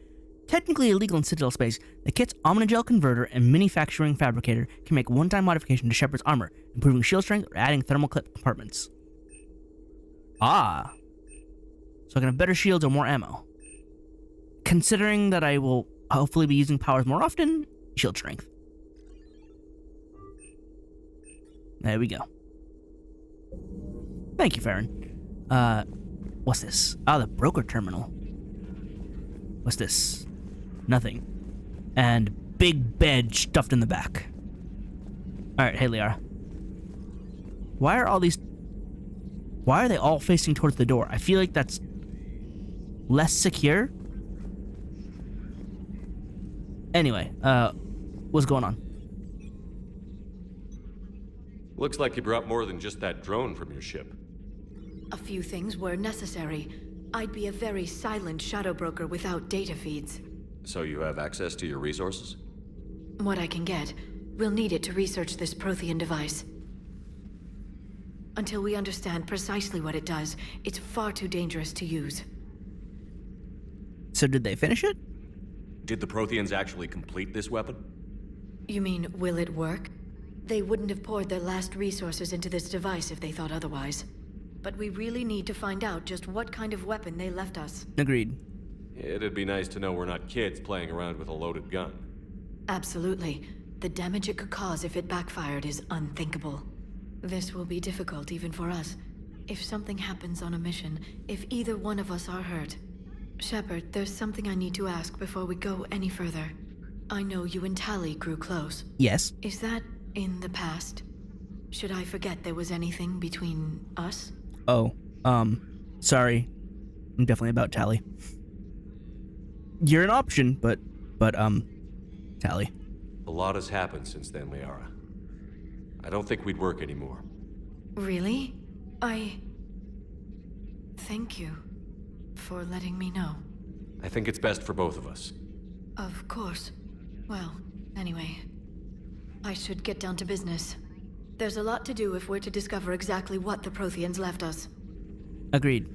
Technically illegal in Citadel space, the kit's Omnigel converter and manufacturing fabricator can make one-time modification to Shepard's armor, improving shield strength or adding thermal clip compartments. Ah. So I can have better shields or more ammo. Considering that I will hopefully be using powers more often, shield strength. There we go. Thank you, Farron. What's this? Ah, the broker terminal. What's this? Nothing. And big bed stuffed in the back. Alright, hey Liara. Why are they all facing towards the door? I feel like that's less secure. Anyway, what's going on? Looks like you brought more than just that drone from your ship. A few things were necessary. I'd be a very silent shadow broker without data feeds. So you have access to your resources? What I can get. We'll need it to research this Prothean device. Until we understand precisely what it does, it's far too dangerous to use. So did they finish it? Did the Protheans actually complete this weapon? You mean, will it work? They wouldn't have poured their last resources into this device if they thought otherwise. But we really need to find out just what kind of weapon they left us. Agreed. It'd be nice to know we're not kids playing around with a loaded gun. Absolutely. The damage it could cause if it backfired is unthinkable. This will be difficult even for us. If something happens on a mission, if either one of us are hurt. Shepard, there's something I need to ask before we go any further. I know you and Tali grew close. Yes. Is that in the past? Should I forget there was anything between us? Oh, sorry. I'm definitely about Tali. You're an option, but, Tali. A lot has happened since then, Liara. I don't think we'd work anymore. Really? Thank you for letting me know. I think it's best for both of us. Of course. Well, anyway. I should get down to business. There's a lot to do if we're to discover exactly what the Protheans left us. Agreed.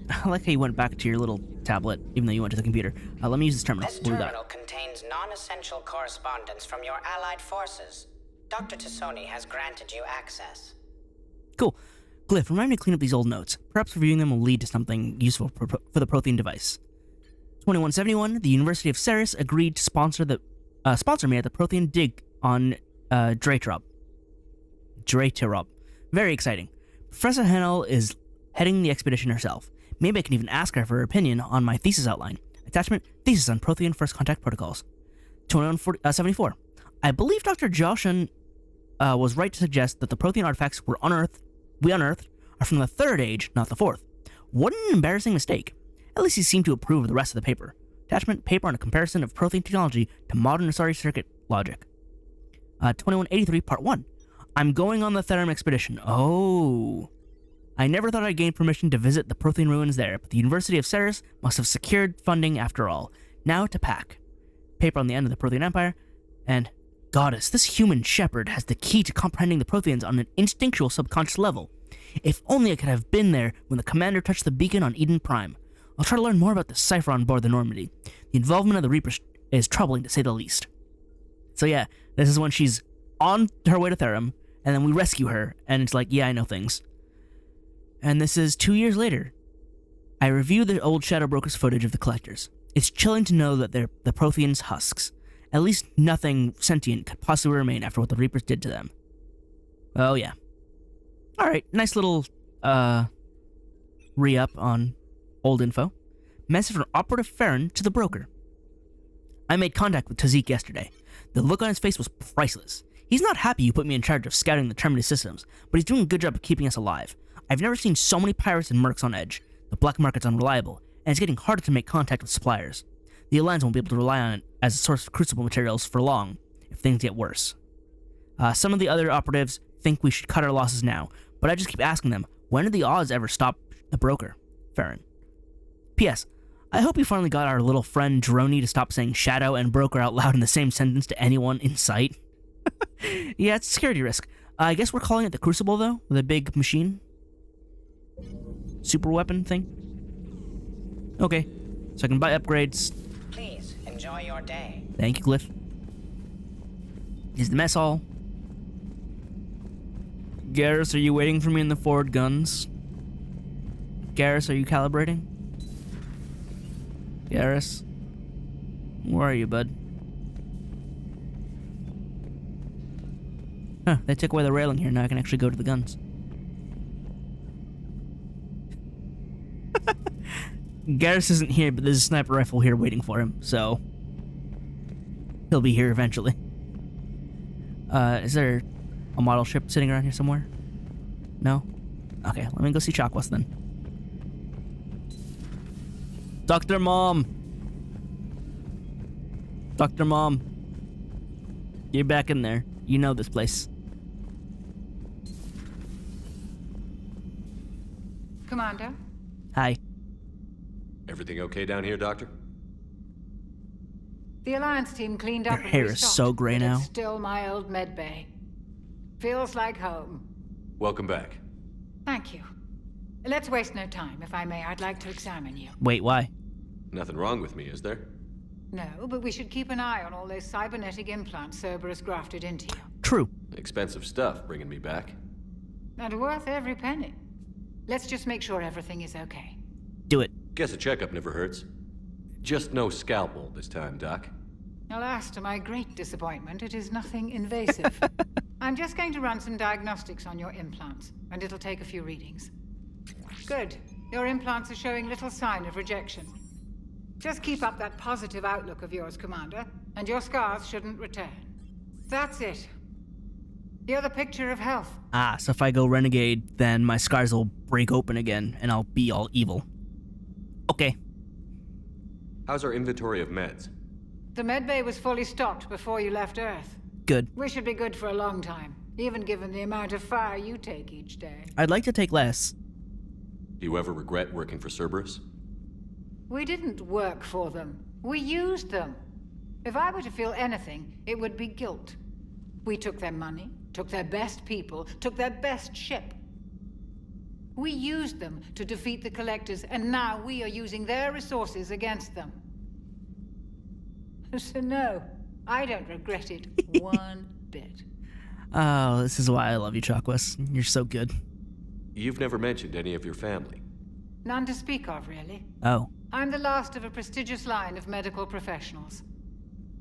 I like how you went back to your little tablet, even though you went to the computer. Let me use this terminal. This terminal contains non-essential correspondence from your allied forces. Dr. Tassoni has granted you access. Cool. Glyph, remind me to clean up these old notes. Perhaps reviewing them will lead to something useful for the Prothean device. 2171, the University of Cerberus agreed to sponsor me at the Prothean dig on Draytorop. Very exciting. Professor Hennel is heading the expedition herself. Maybe I can even ask her for her opinion on my thesis outline. Attachment, Thesis on Prothean First Contact Protocols. 2174. I believe Dr. Joshin was right to suggest that the Prothean artifacts we unearthed are from the Third Age, not the Fourth. What an embarrassing mistake. At least he seemed to approve of the rest of the paper. Attachment, paper on a comparison of Prothean technology to modern Asari circuit logic. 2183, Part 1. I'm going on the Therum expedition. Oh. I never thought I'd gain permission to visit the Prothean ruins there, but the University of Cerberus must have secured funding after all. Now to pack. Paper on the end of the Prothean Empire, and Goddess, this human shepherd has the key to comprehending the Protheans on an instinctual subconscious level. If only I could have been there when the commander touched the beacon on Eden Prime. I'll try to learn more about the cipher on board the Normandy. The involvement of the Reapers is troubling, to say the least. So yeah, this is when she's on her way to Therum, and then we rescue her, and it's like, yeah, I know things. And this is 2 years later. I review the old Shadow Brokers footage of the Collectors. It's chilling to know that they're the Protheans' husks. At least nothing sentient could possibly remain after what the Reapers did to them. Oh yeah. Alright, nice little, re-up on old info. Message from Operative Farron to the broker. I made contact with Tazik yesterday. The look on his face was priceless. He's not happy you put me in charge of scouting the Terminus systems, but he's doing a good job of keeping us alive. I've never seen so many pirates and mercs on edge. The black market's unreliable, and it's getting harder to make contact with suppliers. The Alliance won't be able to rely on it as a source of crucible materials for long, if things get worse. Some of the other operatives think we should cut our losses now, but I just keep asking them, when did the odds ever stop the broker? Farron. P.S. I hope you finally got our little friend Droney to stop saying shadow and broker out loud in the same sentence to anyone in sight. Yeah, it's a security risk. I guess we're calling it the Crucible, though, the big machine. Super weapon thing. Okay, so I can buy upgrades. Please, enjoy your day. Thank you, Glyph. Is the mess hall? Garrus, are you waiting for me in the forward guns? Garrus, are you calibrating? Garrus? Where are you, bud? Huh, they took away the railing here, now I can actually go to the guns. Garrus isn't here, but there's a sniper rifle here waiting for him, so he'll be here eventually. Is there a model ship sitting around here somewhere? No? Okay, let me go see Chakwas then. Dr. Mom! Dr. Mom! You're back in there. You know this place. Commander? Hi. Everything okay down here, Doctor? The Alliance team cleaned up Your and hair is restocked, so gray but now. It's still my old med bay. Feels like home. Welcome back. Thank you. Let's waste no time. If I may, I'd like to examine you. Wait, why? Nothing wrong with me, is there? No, but we should keep an eye on all those cybernetic implants Cerberus grafted into you. True. Expensive stuff bringing me back. And worth every penny. Let's just make sure everything is okay. Do it. Guess a checkup never hurts. Just no scalpel this time, Doc. Alas, to my great disappointment, it is nothing invasive. I'm just going to run some diagnostics on your implants, and it'll take a few readings. Good. Your implants are showing little sign of rejection. Just keep up that positive outlook of yours, Commander, and your scars shouldn't return. That's it. You're the picture of health. Ah, so if I go renegade, then my scars will break open again, and I'll be all evil. Okay. How's our inventory of meds? The medbay was fully stocked before you left Earth. Good. We should be good for a long time, even given the amount of fire you take each day. I'd like to take less. Do you ever regret working for Cerberus? We didn't work for them. We used them. If I were to feel anything, it would be guilt. We took their money, took their best people, took their best ship. We used them to defeat the Collectors, and now we are using their resources against them. So no, I don't regret it one bit. Oh, this is why I love you, Chakwas. You're so good. You've never mentioned any of your family. None to speak of, really. Oh. I'm the last of a prestigious line of medical professionals.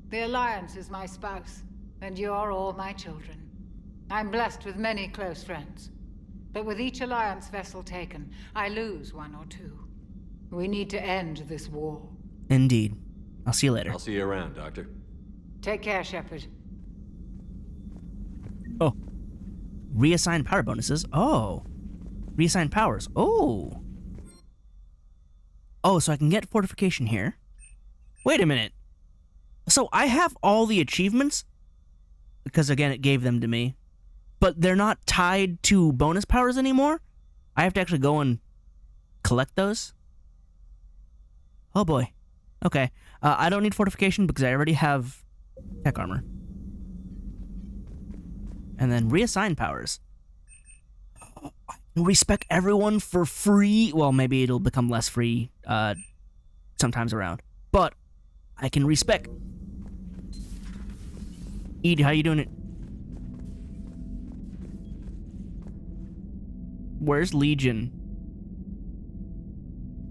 The Alliance is my spouse, and you're all my children. I'm blessed with many close friends. But with each Alliance vessel taken, I lose one or two. We need to end this war. Indeed. I'll see you later. I'll see you around, Doctor. Take care, Shepard. Oh. Reassign power bonuses. Oh. Reassign powers. Oh. Oh, so I can get fortification here. Wait a minute. So I have all the achievements? Because again, it gave them to me. But they're not tied to bonus powers anymore? I have to actually go and collect those? Oh boy. Okay. I don't need fortification because I already have tech armor. And then reassign powers. I can respec everyone for free. Well, maybe it'll become less free sometimes around. But I can respec. Ed, how you doing it? Where's Legion?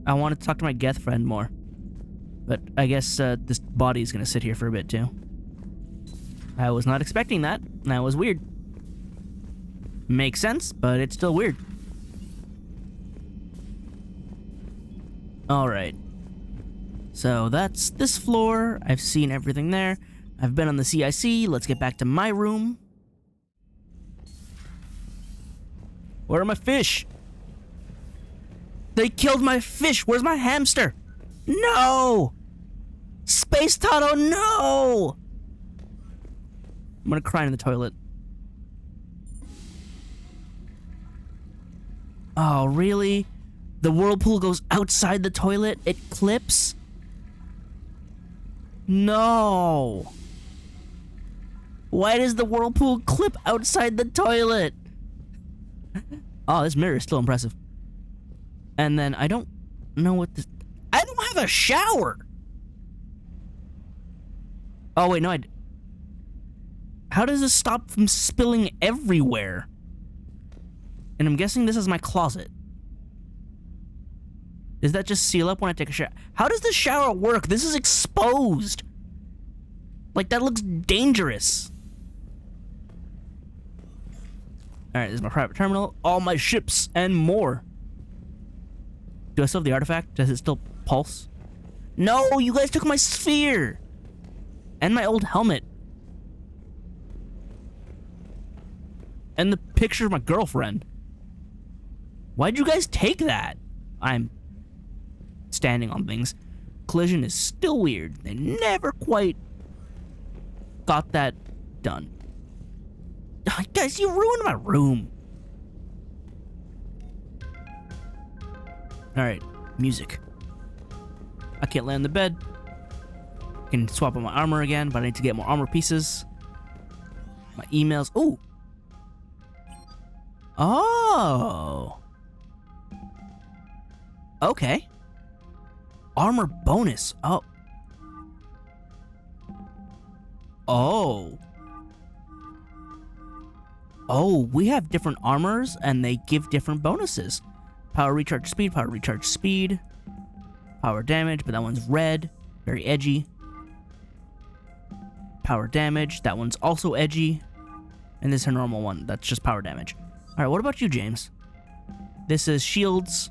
I wanted to talk to my Geth friend more. But I guess this body's gonna sit here for a bit too. I was not expecting that. That was weird. Makes sense, but it's still weird. Alright. So that's this floor. I've seen everything there. I've been on the CIC. Let's get back to my room. Where are my fish? They killed my fish. Where's my hamster? No! Space Toto, no! I'm gonna cry in the toilet. Oh, really? The whirlpool goes outside the toilet? It clips? No! Why does the whirlpool clip outside the toilet? Oh, this mirror is still impressive. And then I don't know what this... I don't have a shower! Oh, wait, no, how does this stop from spilling everywhere? And I'm guessing this is my closet. Does that just seal up when I take a shower? How does the shower work? This is exposed. Like, that looks dangerous. Alright, this is my private terminal. All my ships and more. Do I still have the artifact? Does it still pulse? No, you guys took my sphere! And my old helmet. And the picture of my girlfriend. Why'd you guys take that? I'm standing on things. Collision is still weird. They never quite got that done. Guys, you ruined my room. Alright, music. I can't lay on the bed. Can swap out my armor again, but I need to get more armor pieces. My emails. Ooh. Oh. Okay. Armor bonus. Oh. Oh. Oh, we have different armors and they give different bonuses. Power recharge speed, power recharge speed. Power damage, but that one's red. Very edgy. Power damage, that one's also edgy. And this is a normal one, that's just power damage. Alright, what about you, James? This is shields.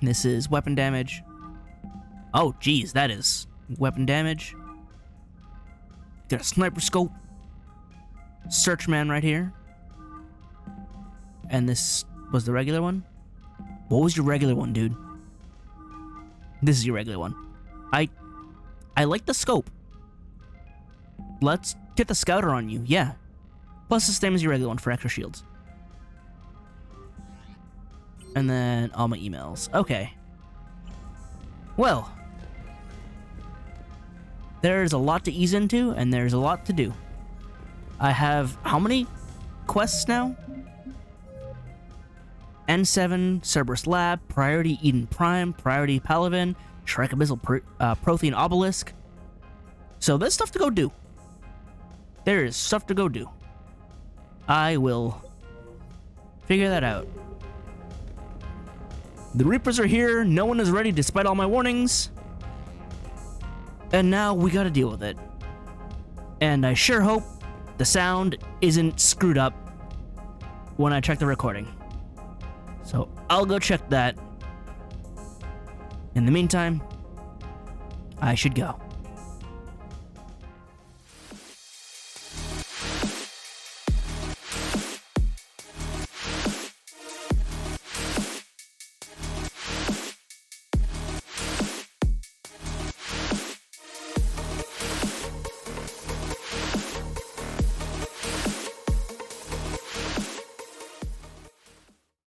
This is weapon damage. Oh, geez, that is weapon damage. Got a sniper scope. Search man right here. And this was the regular one? What was your regular one, dude? This is your regular one. I like the scope. Let's get the scouter on you, yeah. Plus the same as your regular one for extra shields. And then all my emails. Okay. Well. There's a lot to ease into, and there's a lot to do. I have how many quests now? N7, Cerberus Lab, Priority Eden Prime, Priority Paladin, Shrek Abyssal Prothean Obelisk. So there's stuff to go do. There is stuff to go do. I will figure that out. The Reapers are here, no one is ready despite all my warnings. And now we gotta deal with it. And I sure hope the sound isn't screwed up when I check the recording. So I'll go check that. In the meantime, I should go.